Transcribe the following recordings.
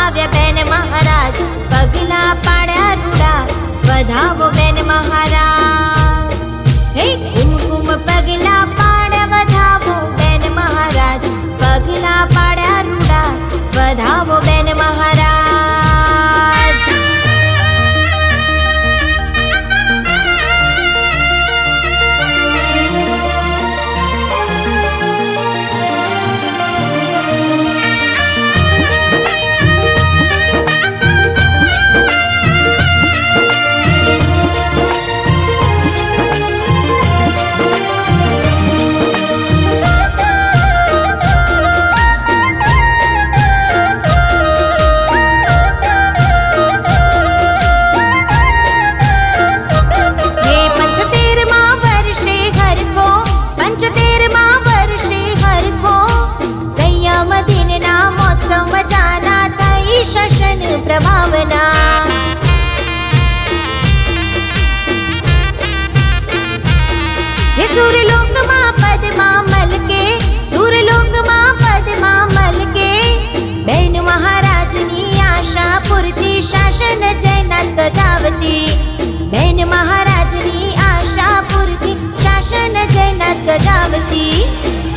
આવ્યા બેન મહારાજ, પગલા પાડ્યા રૂડા, વધાવો બેન મહારાજ. હે કુમકુમ પગલા પાડ્યા, વધાવો બેન મહારાજ, પગલા પાડ્યા રૂડા, વધાવો બેન મહારાજ. शशन प्रभावना हे सुरलोकમાં પદ્મા મલકે, સુરલોકમાં પદ્મા મલકે, બેન મહારાજની આશા પૂરતી શાસન જયનાથ ગજાવતી, બેન મહારાજની આશા પૂરતી શાસન જયનાથ ગજાવતી.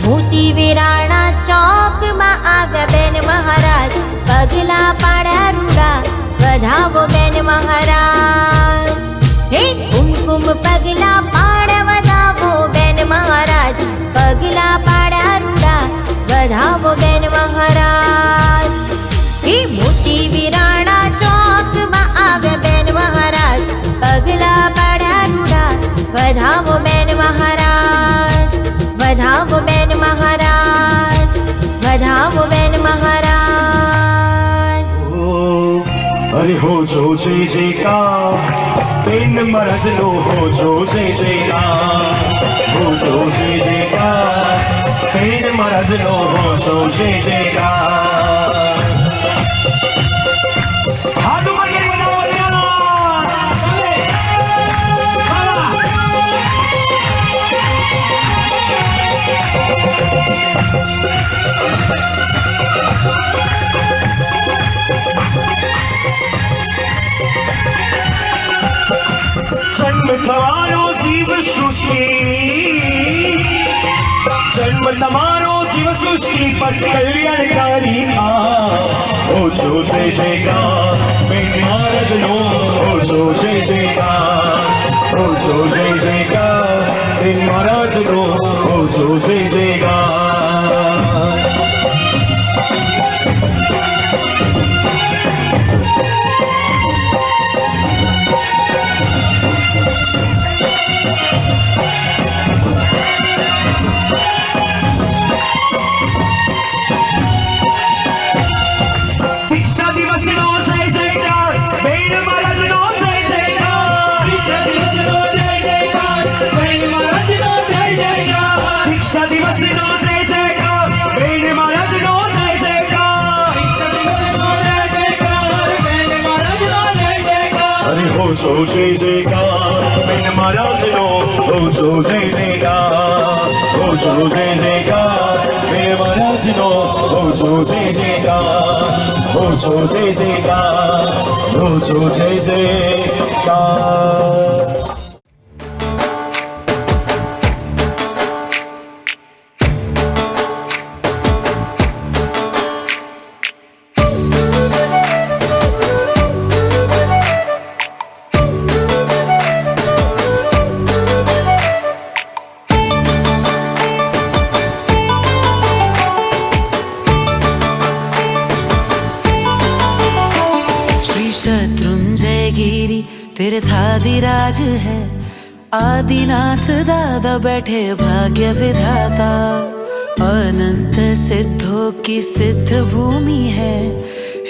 મોતી વેરાણા ચોકમાં આવ્યા બેન મહારાજ, પગલા પાડ્યા રૂડા, વધાવો બેન મહારાજ. હે કુમકુમ પગલા પાડ્યા, વધાવો બેન મહારાજ, પગલા પાડ્યા રૂડા, વધાવો બેન મહારાજ. હે મોતી વિરાણા ચોકમાં આવ્યા બેન મહારાજ, પગલા પાડ્યા રૂડા, વધાવો બેન મહારાજ, વધાવો બેન મહારાજ, વધાવો બેન મહારાજ. અરે હો જો જય જયકાર, બેન મહારાજ નો હો જો જય જયકાર, હો જો જય જયકાર, બેન મહારાજ નો હો જો જય જયકાર. હાથ ઉપર કે બનાવો जन्म તમારો જીવ સૃષ્ટિ, જન્મ તમારો જીવ સૃષ્ટિ પર કલ્યાણકારી આ. ઓ જો જય જયકાર, બેન મહારાજ નો ઓ જો જય જયકાર, ઓ જો જય જયકાર, બેન મહારાજ નો ઓ જો જય જયકાર. हो जो जय जयकार, बेन महाराज नो हो जो जय जयकार, हो जो जय जयकार, बेन महाराज नो हो जो जय जयकार, हो जो जय जयकार, हो जो जय जयकार. तीर्थाधिराज है आदिनाथ दादा, बैठे भाग्य विधाता. अनंत सिद्धों की सिद्ध भूमि है,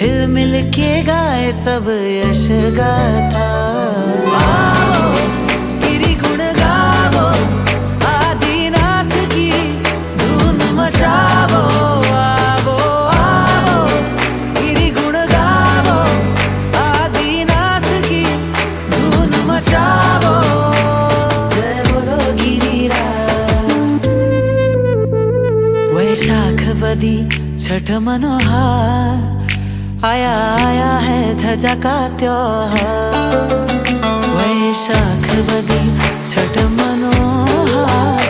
हिल मिल के गाए सब यश गाथा. गिरी गुण गावो, आदिनाथ की धूम मचावो. वैशाखवदी छठ मनोहार, आया ध्वजा का त्योहार। वैशाख बदी छठ मनोहार,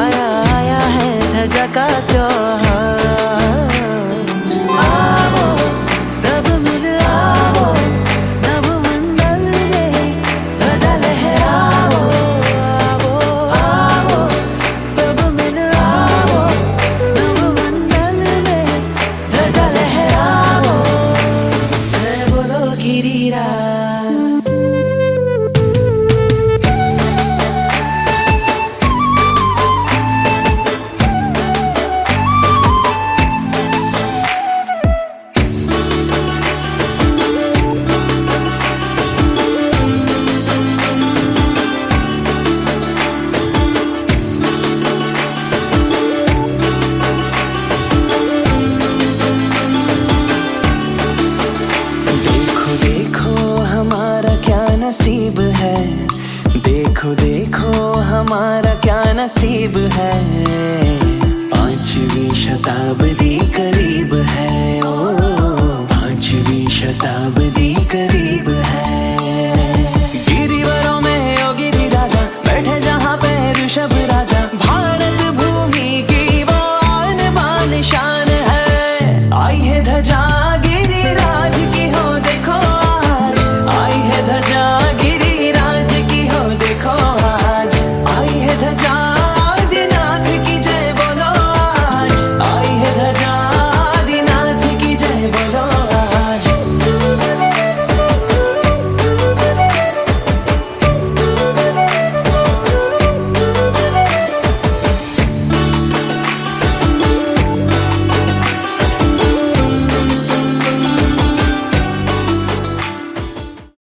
आया आया है ध्वजा का त्योहार। आओ सब मिल आओ, नभ मंडल में ध्वजा लहराओ। आओ आओ सब मिल आओ, नभ मंडल में ध्वजा लहराओ। जय बोलो गिरिराज। नसीब है, देखो देखो हमारा क्या नसीब है। 5वीं शताब्दी करीब है,